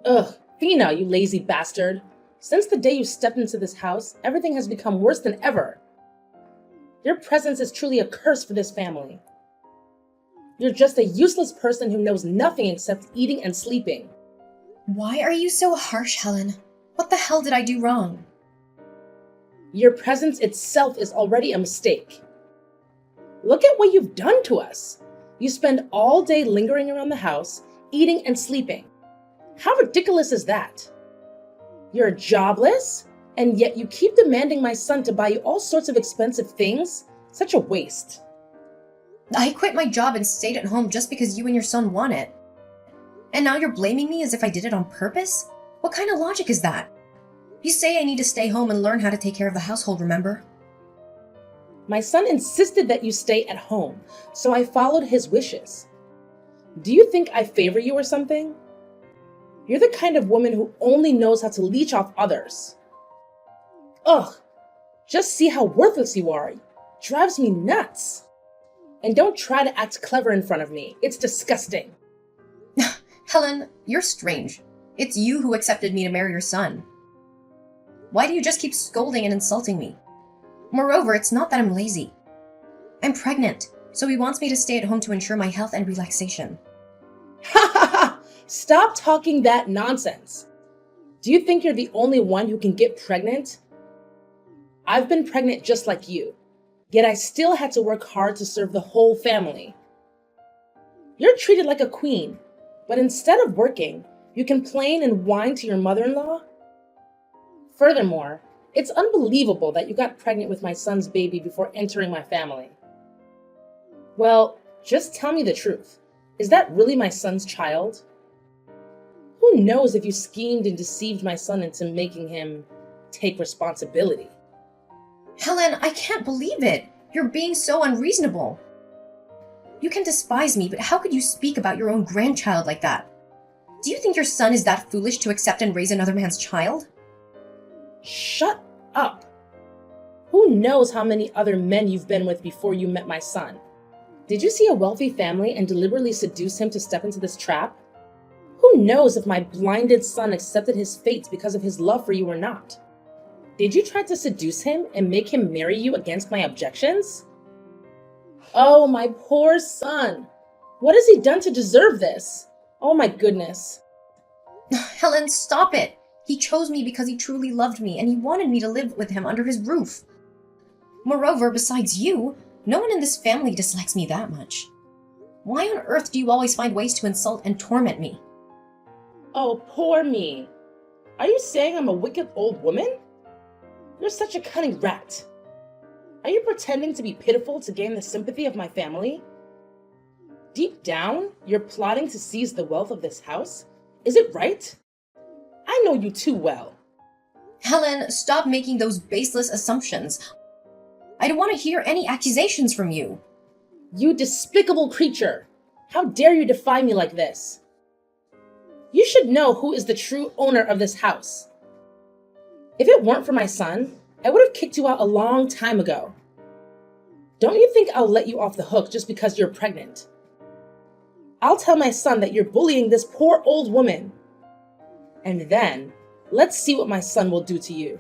Ugh, Fina, you lazy bastard. Since the day you stepped into this house, everything has become worse than ever. Your presence is truly a curse for this family. You're just a useless person who knows nothing except eating and sleeping. Why are you so harsh, Helen? What the hell did I do wrong? Your presence itself is already a mistake. Look at what you've done to us. You spend all day lingering around the house, eating and sleeping. How ridiculous is that? You're jobless, and yet you keep demanding my son to buy you all sorts of expensive things? Such a waste. I quit my job and stayed at home just because you and your son want it. And now you're blaming me as if I did it on purpose? What kind of logic is that? You say I need to stay home and learn how to take care of the household, remember? My son insisted that you stay at home, so I followed his wishes. Do you think I favor you or something? You're the kind of woman who only knows how to leech off others. Ugh, just see how worthless you are. Drives me nuts. And don't try to act clever in front of me. It's disgusting. Helen, you're strange. It's you who accepted me to marry your son. Why do you just keep scolding and insulting me? Moreover, it's not that I'm lazy. I'm pregnant, so he wants me to stay at home to ensure my health and relaxation. Ha ha ha! Stop talking that nonsense. Do you think you're the only one who can get pregnant? I've been pregnant just like you, yet I still had to work hard to serve the whole family. You're treated like a queen, but instead of working, you complain and whine to your mother-in-law? Furthermore, it's unbelievable that you got pregnant with my son's baby before entering my family. Well, just tell me the truth. Is that really my son's child? Who knows if you schemed and deceived my son into making him take responsibility? Helen, I can't believe it. You're being so unreasonable. You can despise me, but how could you speak about your own grandchild like that? Do you think your son is that foolish to accept and raise another man's child? Shut up. Who knows how many other men you've been with before you met my son? Did you see a wealthy family and deliberately seduce him to step into this trap? Who knows if my blinded son accepted his fate because of his love for you or not? Did you try to seduce him and make him marry you against my objections? Oh, my poor son. What has he done to deserve this? Oh my goodness. Helen, stop it. He chose me because he truly loved me and he wanted me to live with him under his roof. Moreover, besides you, no one in this family dislikes me that much. Why on earth do you always find ways to insult and torment me? Oh, poor me. Are you saying I'm a wicked old woman? You're such a cunning rat. Are you pretending to be pitiful to gain the sympathy of my family? Deep down, you're plotting to seize the wealth of this house? Is it right? I know you too well. Helen, stop making those baseless assumptions. I don't want to hear any accusations from you. You despicable creature! How dare you defy me like this? You should know who is the true owner of this house. If it weren't for my son, I would have kicked you out a long time ago. Don't you think I'll let you off the hook just because you're pregnant? I'll tell my son that you're bullying this poor old woman. And then, let's see what my son will do to you.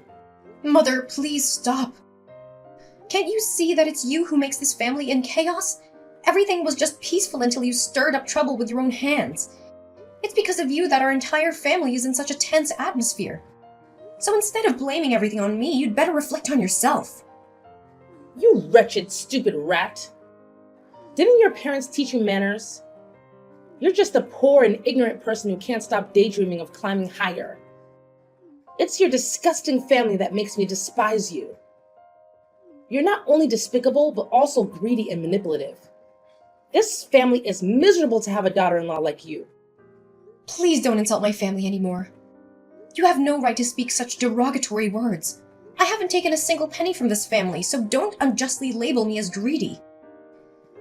Mother, please stop. Can't you see that it's you who makes this family in chaos? Everything was just peaceful until you stirred up trouble with your own hands. It's because of you that our entire family is in such a tense atmosphere. So instead of blaming everything on me, you'd better reflect on yourself. You wretched, stupid rat. Didn't your parents teach you manners? You're just a poor and ignorant person who can't stop daydreaming of climbing higher. It's your disgusting family that makes me despise you. You're not only despicable, but also greedy and manipulative. This family is miserable to have a daughter-in-law like you. Please don't insult my family anymore. You have no right to speak such derogatory words. I haven't taken a single penny from this family, so don't unjustly label me as greedy.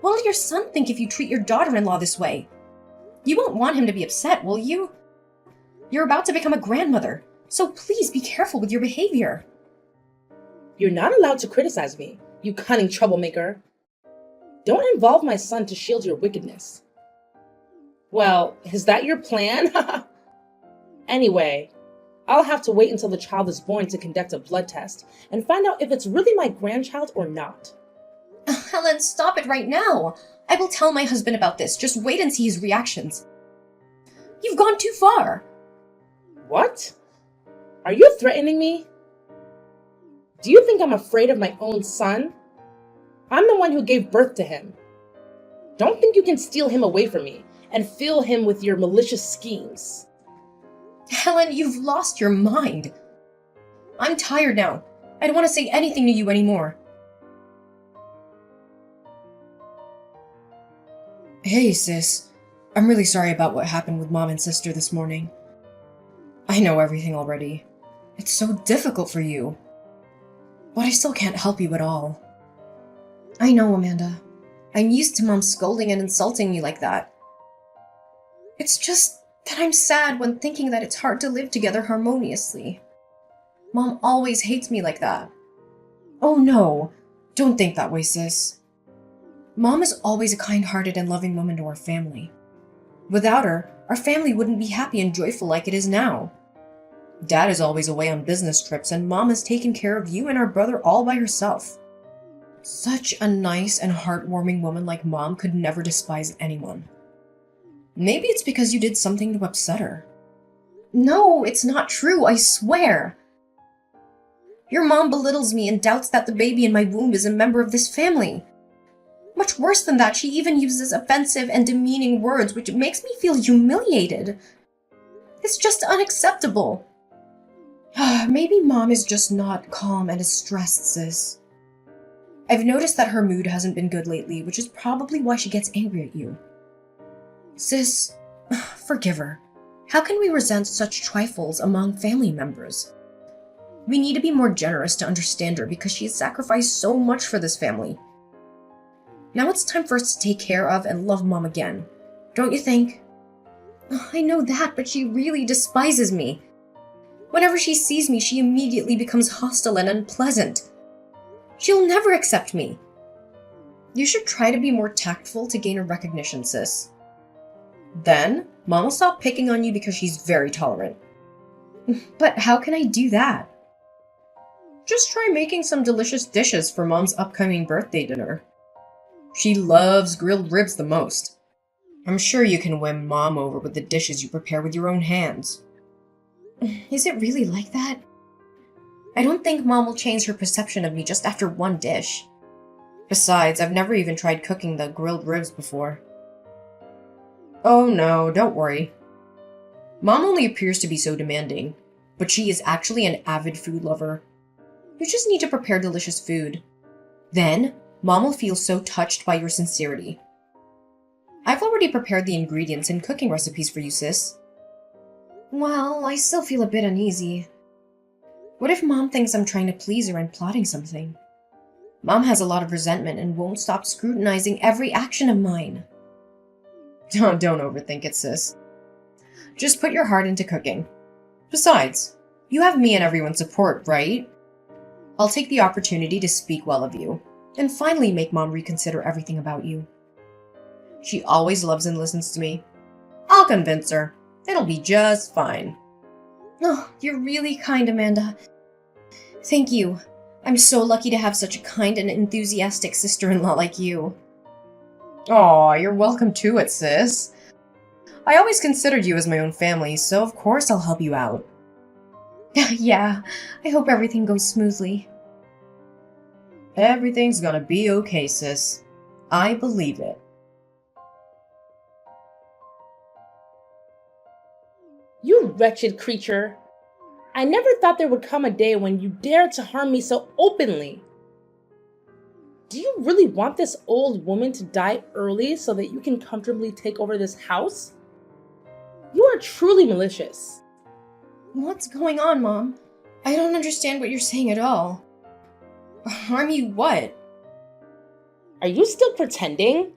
What will your son think if you treat your daughter-in-law this way? You won't want him to be upset, will you? You're about to become a grandmother, so please be careful with your behavior. You're not allowed to criticize me, you cunning troublemaker. Don't involve my son to shield your wickedness. Well, is that your plan? Anyway, I'll have to wait until the child is born to conduct a blood test and find out if it's really my grandchild or not. Helen, stop it right now. I will tell my husband about this. Just wait and see his reactions. You've gone too far. What? Are you threatening me? Do you think I'm afraid of my own son? I'm the one who gave birth to him. Don't think you can steal him away from me and fill him with your malicious schemes. Helen, you've lost your mind. I'm tired now. I don't want to say anything to you anymore. Hey, sis. I'm really sorry about what happened with Mom and Sister this morning. I know everything already. It's so difficult for you. But I still can't help you at all. I know, Amanda. I'm used to Mom scolding and insulting me like that. It's just that I'm sad when thinking that it's hard to live together harmoniously. Mom always hates me like that. Oh no, don't think that way, sis. Mom is always a kind-hearted and loving woman to our family. Without her, our family wouldn't be happy and joyful like it is now. Dad is always away on business trips, and Mom has taken care of you and our brother all by herself. Such a nice and heartwarming woman like Mom could never despise anyone. Maybe it's because you did something to upset her. No, it's not true, I swear. Your mom belittles me and doubts that the baby in my womb is a member of this family. Much worse than that, she even uses offensive and demeaning words, which makes me feel humiliated. It's just unacceptable. Maybe Mom is just not calm and is stressed, sis. I've noticed that her mood hasn't been good lately, which is probably why she gets angry at you. Sis, forgive her. How can we resent such trifles among family members? We need to be more generous to understand her because she has sacrificed so much for this family. Now it's time for us to take care of and love Mom again. Don't you think? I know that, but she really despises me. Whenever she sees me, she immediately becomes hostile and unpleasant. She'll never accept me. You should try to be more tactful to gain her recognition, sis. Then, Mom will stop picking on you because she's very tolerant. But how can I do that? Just try making some delicious dishes for Mom's upcoming birthday dinner. She loves grilled ribs the most. I'm sure you can win Mom over with the dishes you prepare with your own hands. Is it really like that? I don't think Mom will change her perception of me just after one dish. Besides, I've never even tried cooking the grilled ribs before. Oh no, don't worry. Mom only appears to be so demanding, but she is actually an avid food lover. You just need to prepare delicious food. Then, Mom will feel so touched by your sincerity. I've already prepared the ingredients and cooking recipes for you, sis. Well, I still feel a bit uneasy. What if Mom thinks I'm trying to please her and plotting something? Mom has a lot of resentment and won't stop scrutinizing every action of mine. Don't overthink it, sis. Just put your heart into cooking. Besides, you have me and everyone's support, right? I'll take the opportunity to speak well of you, and finally make Mom reconsider everything about you. She always loves and listens to me. I'll convince her. It'll be just fine. Oh, you're really kind, Amanda. Thank you. I'm so lucky to have such a kind and enthusiastic sister-in-law like you. Aw, you're welcome to it, sis. I always considered you as my own family, so of course I'll help you out. Yeah, I hope everything goes smoothly. Everything's gonna be okay, sis. I believe it. You wretched creature. I never thought there would come a day when you dared to harm me so openly. Do you really want this old woman to die early so that you can comfortably take over this house? You are truly malicious. What's going on, Mom? I don't understand what you're saying at all. Harm you what? Are you still pretending?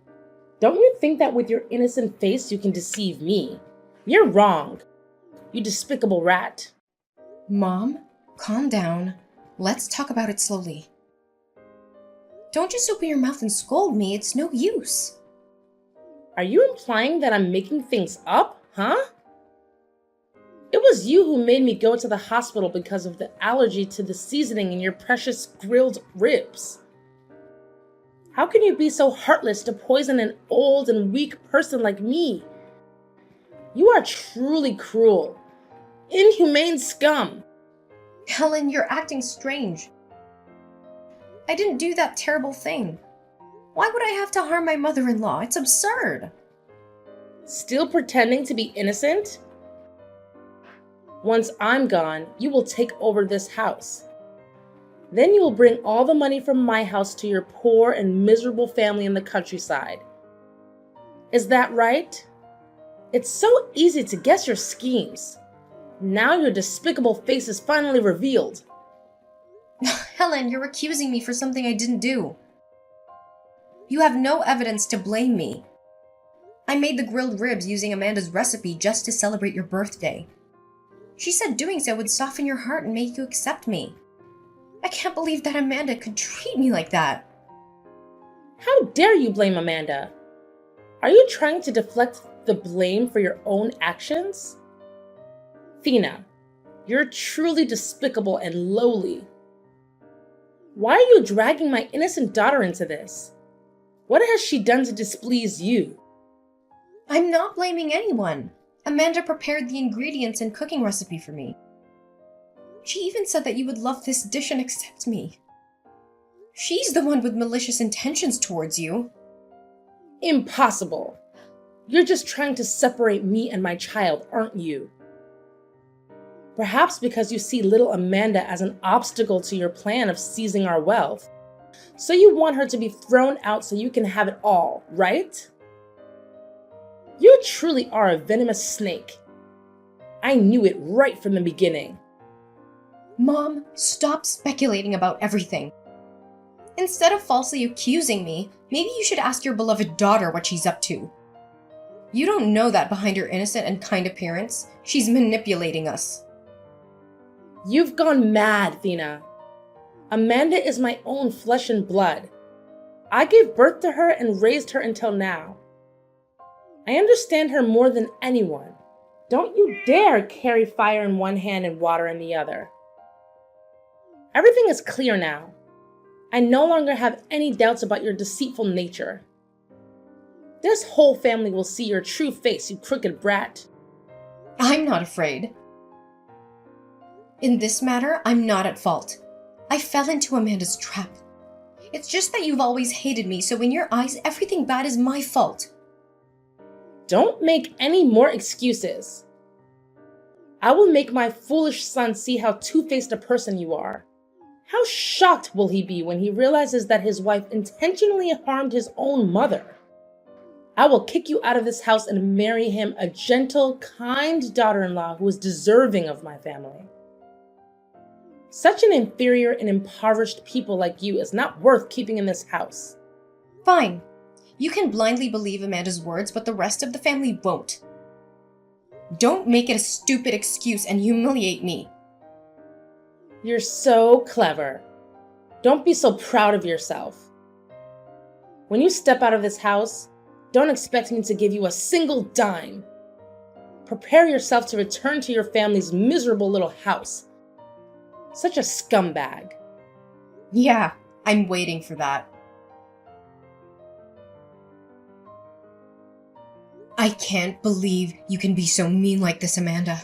Don't you think that with your innocent face you can deceive me? You're wrong. You despicable rat. Mom, calm down. Let's talk about it slowly. Don't just open your mouth and scold me. It's no use. Are you implying that I'm making things up, huh? It was you who made me go to the hospital because of the allergy to the seasoning in your precious grilled ribs. How can you be so heartless to poison an old and weak person like me? You are truly cruel. Inhumane scum. Helen, you're acting strange. I didn't do that terrible thing. Why would I have to harm my mother-in-law? It's absurd. Still pretending to be innocent? Once I'm gone, you will take over this house. Then you will bring all the money from my house to your poor and miserable family in the countryside. Is that right? It's so easy to guess your schemes. Now your despicable face is finally revealed. Helen, you're accusing me for something I didn't do. You have no evidence to blame me. I made the grilled ribs using Amanda's recipe just to celebrate your birthday. She said doing so would soften your heart and make you accept me. I can't believe that Amanda could treat me like that. How dare you blame Amanda? Are you trying to deflect the blame for your own actions? Thena, you're truly despicable and lowly. Why are you dragging my innocent daughter into this? What has she done to displease you? I'm not blaming anyone. Amanda prepared the ingredients and cooking recipe for me. She even said that you would love this dish and accept me. She's the one with malicious intentions towards you. Impossible. You're just trying to separate me and my child, aren't you? Perhaps because you see little Amanda as an obstacle to your plan of seizing our wealth. So you want her to be thrown out so you can have it all, right? You truly are a venomous snake. I knew it right from the beginning. Mom, stop speculating about everything. Instead of falsely accusing me, maybe you should ask your beloved daughter what she's up to. You don't know that behind her innocent and kind appearance, she's manipulating us. You've gone mad, Thena. Amanda is my own flesh and blood. I gave birth to her and raised her until now. I understand her more than anyone. Don't you dare carry fire in one hand and water in the other. Everything is clear now. I no longer have any doubts about your deceitful nature. This whole family will see your true face, you crooked brat. I'm not afraid. In this matter, I'm not at fault. I fell into Amanda's trap. It's just that you've always hated me, so in your eyes, everything bad is my fault. Don't make any more excuses. I will make my foolish son see how two-faced a person you are. How shocked will he be when he realizes that his wife intentionally harmed his own mother? I will kick you out of this house and marry him a gentle, kind daughter-in-law who is deserving of my family. Such an inferior and impoverished people like you is not worth keeping in this house. Fine. You can blindly believe Amanda's words, but the rest of the family won't. Don't make it a stupid excuse and humiliate me. You're so clever. Don't be so proud of yourself. When you step out of this house, don't expect me to give you a single dime. Prepare yourself to return to your family's miserable little house. Such a scumbag. Yeah, I'm waiting for that. I can't believe you can be so mean like this, Amanda.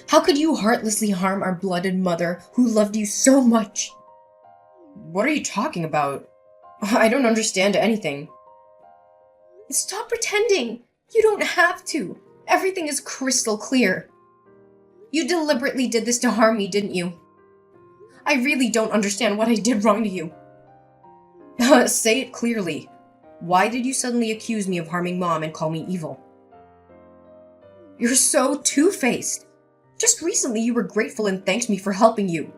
How could you heartlessly harm our blooded mother who loved you so much? What are you talking about? I don't understand anything. Stop pretending! You don't have to. Everything is crystal clear. You deliberately did this to harm me, didn't you? I really don't understand what I did wrong to you. Say it clearly. Why did you suddenly accuse me of harming Mom and call me evil? You're so two-faced. Just recently you were grateful and thanked me for helping you.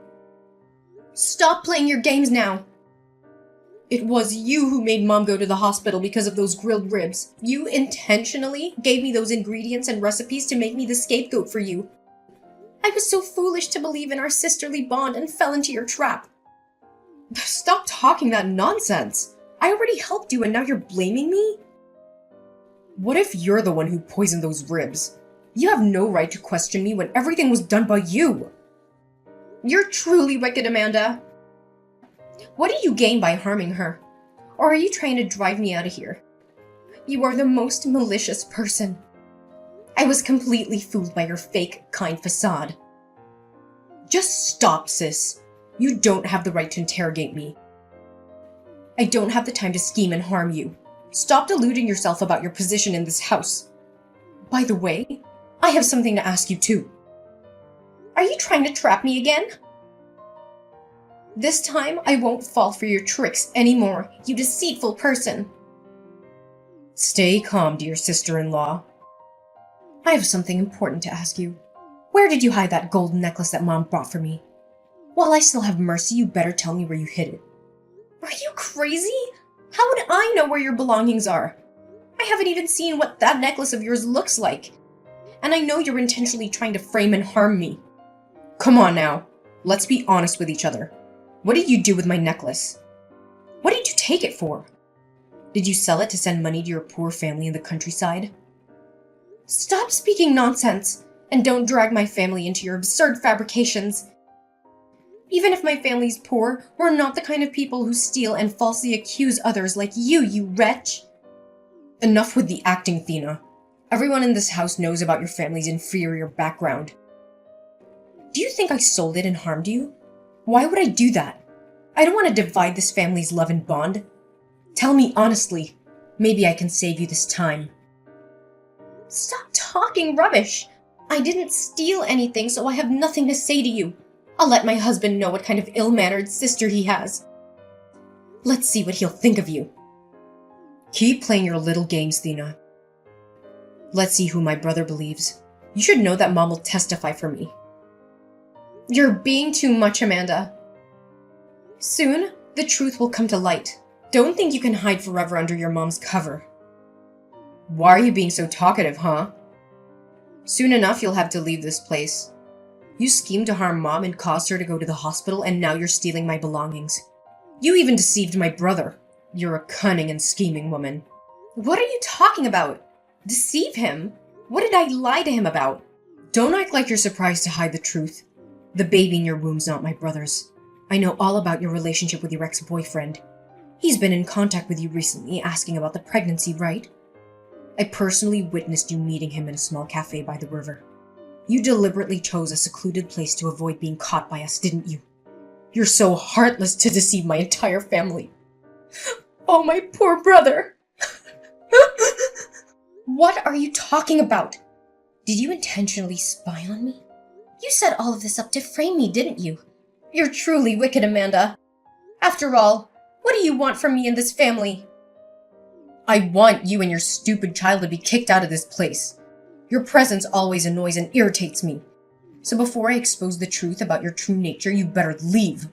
Stop playing your games now! It was you who made Mom go to the hospital because of those grilled ribs. You intentionally gave me those ingredients and recipes to make me the scapegoat for you. I was so foolish to believe in our sisterly bond and fell into your trap. Stop talking that nonsense. I already helped you and now you're blaming me? What if you're the one who poisoned those ribs? You have no right to question me when everything was done by you. You're truly wicked, Amanda. What do you gain by harming her? Or are you trying to drive me out of here? You are the most malicious person. I was completely fooled by your fake, kind facade. Just stop, sis. You don't have the right to interrogate me. I don't have the time to scheme and harm you. Stop deluding yourself about your position in this house. By the way, I have something to ask you too. Are you trying to trap me again? This time, I won't fall for your tricks anymore, you deceitful person. Stay calm, dear sister-in-law. I have something important to ask you. Where did you hide that gold necklace that Mom bought for me? While I still have Mercy, you better tell me where you hid it. Are you crazy? How would I know where your belongings are? I haven't even seen what that necklace of yours looks like. And I know you're intentionally trying to frame and harm me. Come on now, let's be honest with each other. What did you do with my necklace? What did you take it for? Did you sell it to send money to your poor family in the countryside? Stop speaking nonsense, and don't drag my family into your absurd fabrications. Even if my family's poor, we're not the kind of people who steal and falsely accuse others like you wretch. Enough with the acting, Athena. Everyone in this house knows about your family's inferior background. Do you think I sold it and harmed you? Why would I do that? I don't want to divide this family's love and bond. Tell me honestly. Maybe I can save you this time. Stop talking rubbish. I didn't steal anything, so I have nothing to say to you. I'll let my husband know what kind of ill-mannered sister he has. Let's see what he'll think of you. Keep playing your little games, Athena. Let's see who my brother believes. You should know that Mom will testify for me. You're being too much, Amanda. Soon, the truth will come to light. Don't think you can hide forever under your mom's cover. Why are you being so talkative, huh? Soon enough, you'll have to leave this place. You schemed to harm Mom and caused her to go to the hospital, and now you're stealing my belongings. You even deceived my brother. You're a cunning and scheming woman. What are you talking about? Deceive him? What did I lie to him about? Don't act like you're surprised to hide the truth. The baby in your womb's not my brother's. I know all about your relationship with your ex-boyfriend. He's been in contact with you recently, asking about the pregnancy, right? I personally witnessed you meeting him in a small cafe by the river. You deliberately chose a secluded place to avoid being caught by us, didn't you? You're so heartless to deceive my entire family. Oh, my poor brother. What are you talking about? Did you intentionally spy on me? You set all of this up to frame me, didn't you? You're truly wicked, Amanda. After all, what do you want from me and this family? I want you and your stupid child to be kicked out of this place. Your presence always annoys and irritates me. So before I expose the truth about your true nature, you better leave.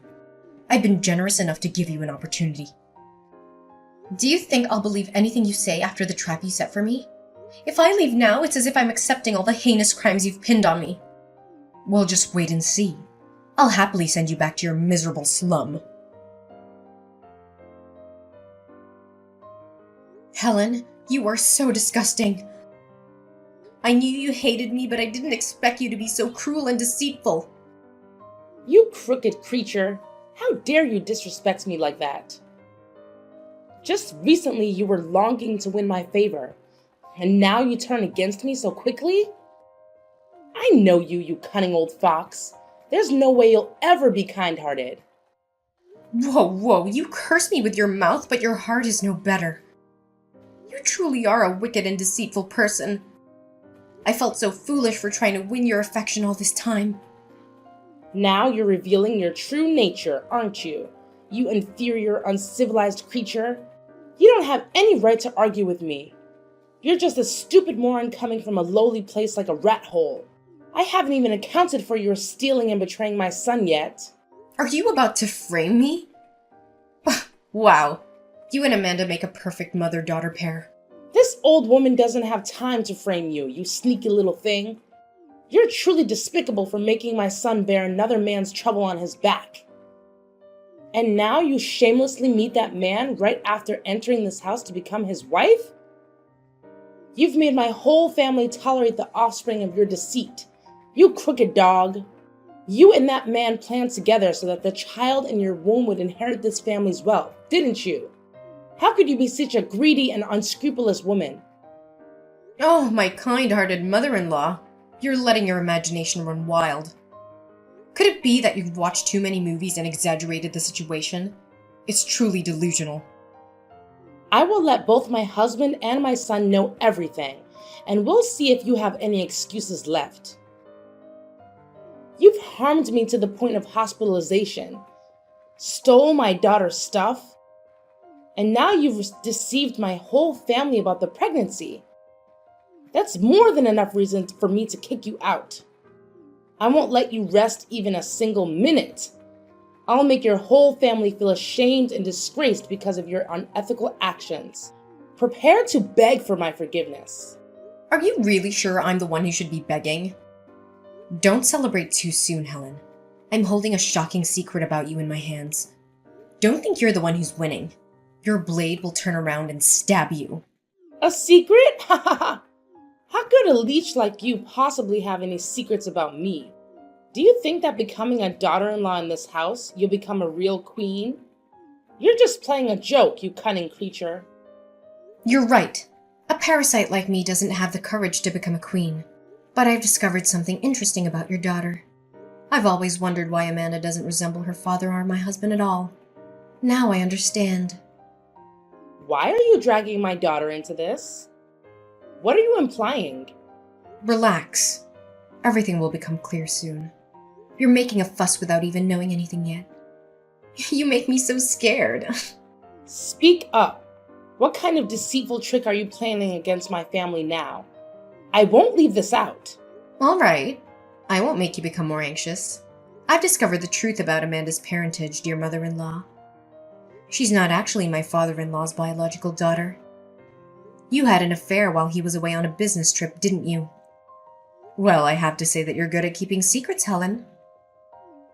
I've been generous enough to give you an opportunity. Do you think I'll believe anything you say after the trap you set for me? If I leave now, it's as if I'm accepting all the heinous crimes you've pinned on me. Well, just wait and see. I'll happily send you back to your miserable slum. Helen, you are so disgusting. I knew you hated me, but I didn't expect you to be so cruel and deceitful. You crooked creature. How dare you disrespect me like that? Just recently you were longing to win my favor, and now you turn against me so quickly? I know you, you cunning old fox. There's no way you'll ever be kind-hearted. Whoa, you curse me with your mouth, but your heart is no better. You truly are a wicked and deceitful person. I felt so foolish for trying to win your affection all this time. Now you're revealing your true nature, aren't you? You inferior, uncivilized creature. You don't have any right to argue with me. You're just a stupid moron coming from a lowly place like a rat hole. I haven't even accounted for your stealing and betraying my son yet. Are you about to frame me? Wow. You and Amanda make a perfect mother-daughter pair. This old woman doesn't have time to frame you, you sneaky little thing. You're truly despicable for making my son bear another man's trouble on his back. And now you shamelessly meet that man right after entering this house to become his wife? You've made my whole family tolerate the offspring of your deceit. You crooked dog. You and that man planned together so that the child in your womb would inherit this family's wealth, didn't you? How could you be such a greedy and unscrupulous woman? Oh, my kind-hearted mother-in-law. You're letting your imagination run wild. Could it be that you've watched too many movies and exaggerated the situation? It's truly delusional. I will let both my husband and my son know everything, and we'll see if you have any excuses left. You've harmed me to the point of hospitalization, stole my daughter's stuff, and now you've deceived my whole family about the pregnancy. That's more than enough reason for me to kick you out. I won't let you rest even a single minute. I'll make your whole family feel ashamed and disgraced because of your unethical actions. Prepare to beg for my forgiveness. Are you really sure I'm the one who should be begging? Don't celebrate too soon, Helen. I'm holding a shocking secret about you in my hands. Don't think you're the one who's winning. Your blade will turn around and stab you. A secret? Ha ha ha! How could a leech like you possibly have any secrets about me? Do you think that becoming a daughter-in-law in this house, you'll become a real queen? You're just playing a joke, you cunning creature. You're right. A parasite like me doesn't have the courage to become a queen. But I've discovered something interesting about your daughter. I've always wondered why Amanda doesn't resemble her father or my husband at all. Now I understand. Why are you dragging my daughter into this? What are you implying? Relax. Everything will become clear soon. You're making a fuss without even knowing anything yet. You make me so scared. Speak up. What kind of deceitful trick are you planning against my family now? I won't leave this out. All right. I won't make you become more anxious. I've discovered the truth about Amanda's parentage, dear mother-in-law. She's not actually my father-in-law's biological daughter. You had an affair while he was away on a business trip, didn't you? Well, I have to say that you're good at keeping secrets, Helen.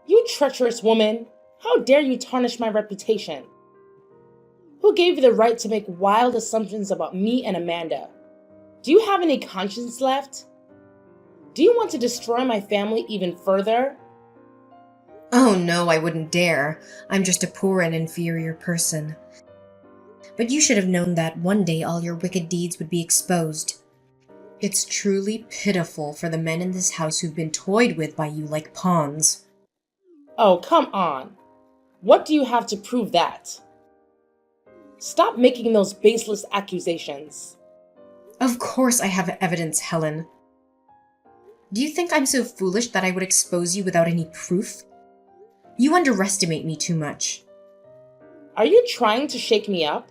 You treacherous woman! How dare you tarnish my reputation? Who gave you the right to make wild assumptions about me and Amanda? Do you have any conscience left? Do you want to destroy my family even further? Oh no, I wouldn't dare. I'm just a poor and inferior person. But you should have known that one day all your wicked deeds would be exposed. It's truly pitiful for the men in this house who've been toyed with by you like pawns. Oh, come on. What do you have to prove that? Stop making those baseless accusations. Of course I have evidence, Helen. Do you think I'm so foolish that I would expose you without any proof? You underestimate me too much. Are you trying to shake me up?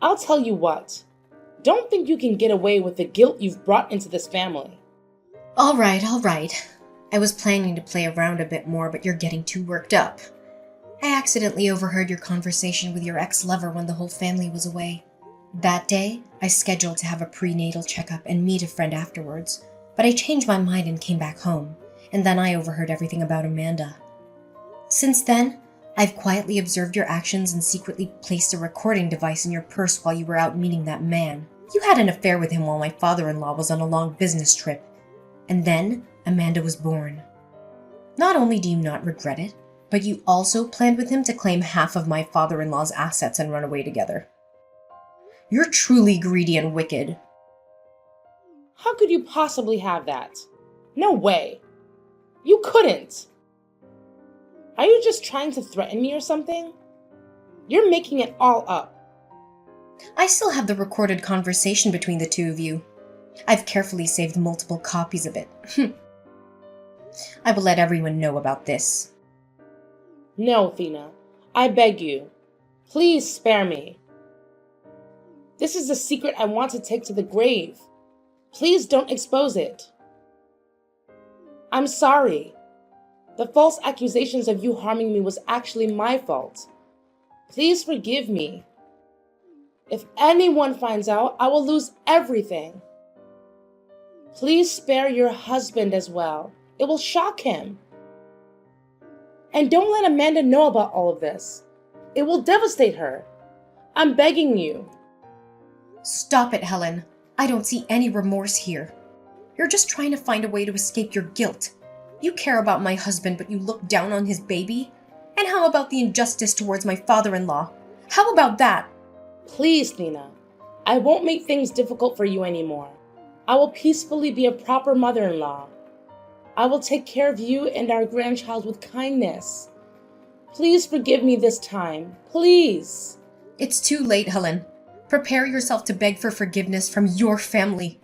I'll tell you what. Don't think you can get away with the guilt you've brought into this family. All right. I was planning to play around a bit more, but you're getting too worked up. I accidentally overheard your conversation with your ex-lover when the whole family was away. That day, I scheduled to have a prenatal checkup and meet a friend afterwards, but I changed my mind and came back home, and then I overheard everything about Amanda. Since then, I've quietly observed your actions and secretly placed a recording device in your purse while you were out meeting that man. You had an affair with him while my father-in-law was on a long business trip. And then, Amanda was born. Not only do you not regret it, but you also planned with him to claim half of my father-in-law's assets and run away together. You're truly greedy and wicked. How could you possibly have that? No way. You couldn't. Are you just trying to threaten me or something? You're making it all up. I still have the recorded conversation between the two of you. I've carefully saved multiple copies of it. I will let everyone know about this. No, Athena. I beg you. Please spare me. This is a secret I want to take to the grave. Please don't expose it. I'm sorry. The false accusations of you harming me was actually my fault. Please forgive me. If anyone finds out, I will lose everything. Please spare your husband as well. It will shock him. And don't let Amanda know about all of this. It will devastate her. I'm begging you. Stop it, Helen. I don't see any remorse here. You're just trying to find a way to escape your guilt. You care about my husband, but you look down on his baby? And how about the injustice towards my father-in-law? How about that? Please, Thina. I won't make things difficult for you anymore. I will peacefully be a proper mother-in-law. I will take care of you and our grandchild with kindness. Please forgive me this time. Please. It's too late, Helen. Prepare yourself to beg for forgiveness from your family.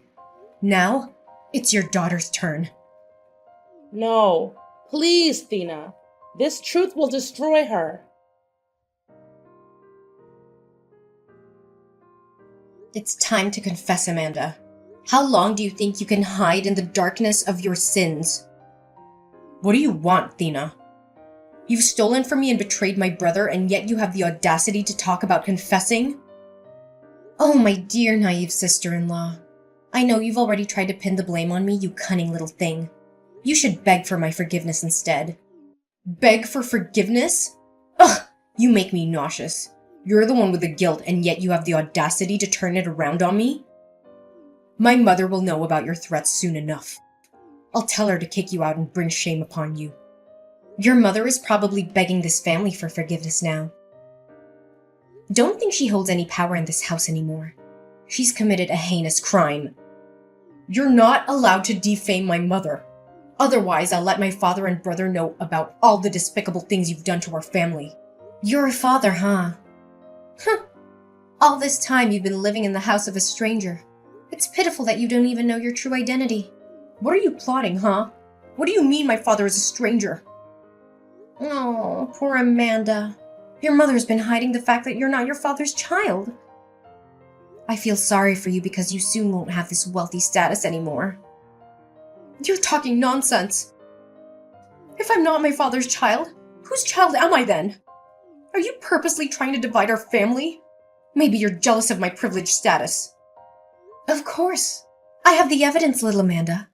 Now, it's your daughter's turn. No. Please, Thina. This truth will destroy her. It's time to confess, Amanda. How long do you think you can hide in the darkness of your sins? What do you want, Thina? You've stolen from me and betrayed my brother, and yet you have the audacity to talk about confessing? Oh, my dear naive sister-in-law. I know you've already tried to pin the blame on me, you cunning little thing. You should beg for my forgiveness instead. Beg for forgiveness? Ugh, you make me nauseous. You're the one with the guilt, and yet you have the audacity to turn it around on me? My mother will know about your threats soon enough. I'll tell her to kick you out and bring shame upon you. Your mother is probably begging this family for forgiveness now. Don't think she holds any power in this house anymore. She's committed a heinous crime. You're not allowed to defame my mother. Otherwise, I'll let my father and brother know about all the despicable things you've done to our family. You're a father, huh? Huh. All this time you've been living in the house of a stranger. It's pitiful that you don't even know your true identity. What are you plotting, huh? What do you mean my father is a stranger? Oh, poor Amanda. Your mother's been hiding the fact that you're not your father's child. I feel sorry for you because you soon won't have this wealthy status anymore. You're talking nonsense. If I'm not my father's child, whose child am I then? Are you purposely trying to divide our family? Maybe you're jealous of my privileged status. Of course. I have the evidence, little Amanda.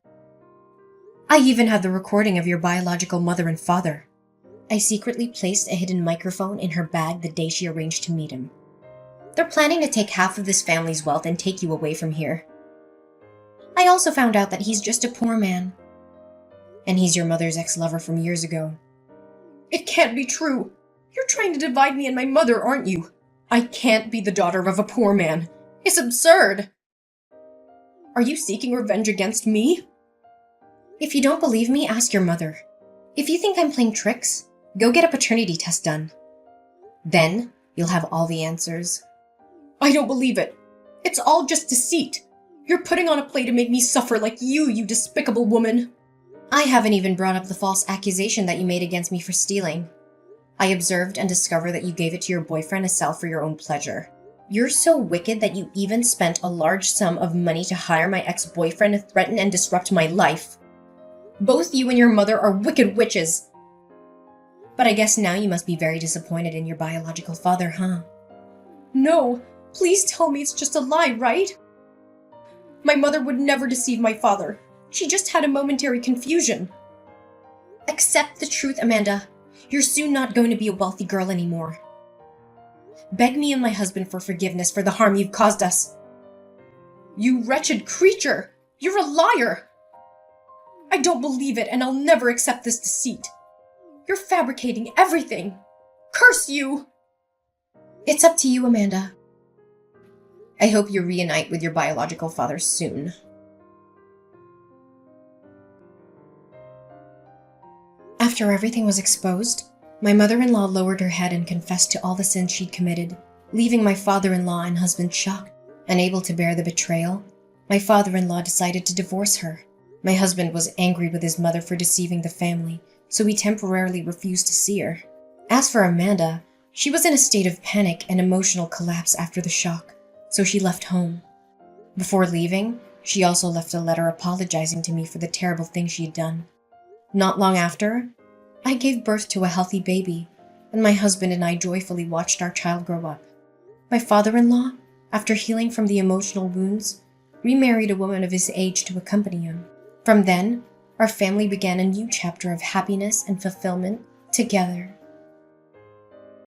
I even have the recording of your biological mother and father. I secretly placed a hidden microphone in her bag the day she arranged to meet him. They're planning to take half of this family's wealth and take you away from here. I also found out that he's just a poor man. And he's your mother's ex-lover from years ago. It can't be true. You're trying to divide me and my mother, aren't you? I can't be the daughter of a poor man. It's absurd. Are you seeking revenge against me? If you don't believe me, ask your mother. If you think I'm playing tricks, go get a paternity test done. Then, you'll have all the answers. I don't believe it. It's all just deceit. You're putting on a play to make me suffer like you despicable woman. I haven't even brought up the false accusation that you made against me for stealing. I observed and discovered that you gave it to your boyfriend to sell for your own pleasure. You're so wicked that you even spent a large sum of money to hire my ex-boyfriend to threaten and disrupt my life. Both you and your mother are wicked witches. But I guess now you must be very disappointed in your biological father, huh? No, please tell me it's just a lie, right? My mother would never deceive my father. She just had a momentary confusion. Accept the truth, Amanda. You're soon not going to be a wealthy girl anymore. Beg me and my husband for forgiveness for the harm you've caused us. You wretched creature! You're a liar! I don't believe it, and I'll never accept this deceit. You're fabricating everything. Curse you! It's up to you, Amanda. I hope you reunite with your biological father soon. After everything was exposed, my mother-in-law lowered her head and confessed to all the sins she'd committed, leaving my father-in-law and husband shocked. Unable to bear the betrayal, my father-in-law decided to divorce her. My husband was angry with his mother for deceiving the family, so he temporarily refused to see her. As for Amanda, she was in a state of panic and emotional collapse after the shock, so she left home. Before leaving, she also left a letter apologizing to me for the terrible things she had done. Not long after, I gave birth to a healthy baby, and my husband and I joyfully watched our child grow up. My father-in-law, after healing from the emotional wounds, remarried a woman of his age to accompany him. From then, our family began a new chapter of happiness and fulfillment together.